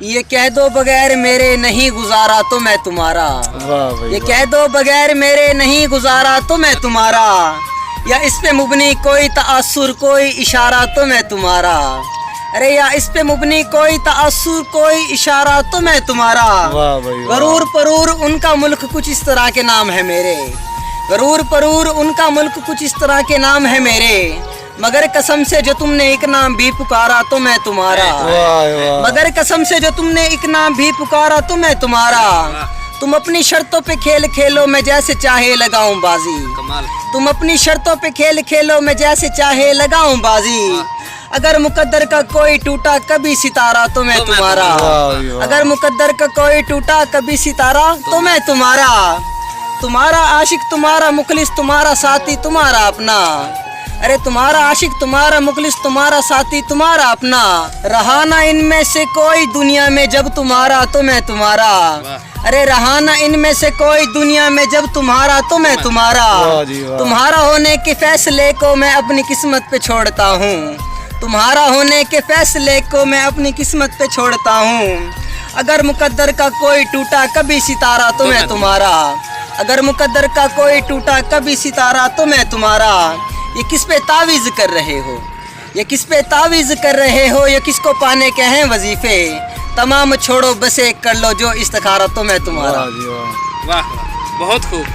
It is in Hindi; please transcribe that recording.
ये कह दो बगैर मेरे नहीं गुजारा तो मैं तुम्हारा। ये कह दो बगैर मेरे नहीं गुजारा तो मैं तुम्हारा। या इस पे मुबनी कोई तासुर कोई इशारा तो मैं तुम्हारा। अरे या इस पे मुबनी कोई तासुर कोई इशारा तो मैं तुम्हारा। गरूर परूर उनका मुल्क कुछ इस तरह के नाम है मेरे। गरूर परूर उनका मुल्क कुछ इस तरह के नाम है मेरे। मगर कसम से जो तुमने एक नाम भी पुकारा तो मैं तुम्हारा। मगर कसम से जो तुमने एक नाम भी पुकारा तो मैं तुम्हारा। तुम अपनी शर्तों पे खेल खेलो मैं जैसे चाहे लगाऊं बाजी। तुम अपनी शर्तों पे खेल खेलो मैं जैसे चाहे लगाऊं बाजी। अगर मुकद्दर का कोई टूटा कभी सितारा तो मैं तुम्हारा। अगर मुकद्दर का कोई टूटा कभी सितारा तो मैं तुम्हारा। तुम्हारा आशिक तुम्हारा मुखलिस तुम्हारा साथी तुम्हारा अपना। अरे तुम्हारा आशिक तुम्हारा मुखलिस तुम्हारा साथी तुम्हारा अपना। रहा ना इनमें से कोई दुनिया में जब तुम्हारा तो मैं तुम्हारा। अरे रहा ना इनमें से कोई दुनिया में जब तुम्हारा तो मैं तुम्हारा। तुम्हारा होने के फैसले को मैं अपनी किस्मत पे छोड़ता हूँ। तुम्हारा होने के फैसले को मैं अपनी किस्मत पे छोड़ता हूँ। अगर मुकद्दर का कोई टूटा कभी सितारा तो मैं तुम्हारा। अगर मुकद्दर का कोई टूटा कभी सितारा तो मैं तुम्हारा। ये किस पे तावीज़ कर रहे हो? ये किस पे तावीज़ कर रहे हो? ये किसको पाने के हैं वजीफे? तमाम छोड़ो बस एक कर लो जो इस्तिखारा तो मैं तुम्हारा। वाह वाह, बहुत खूब।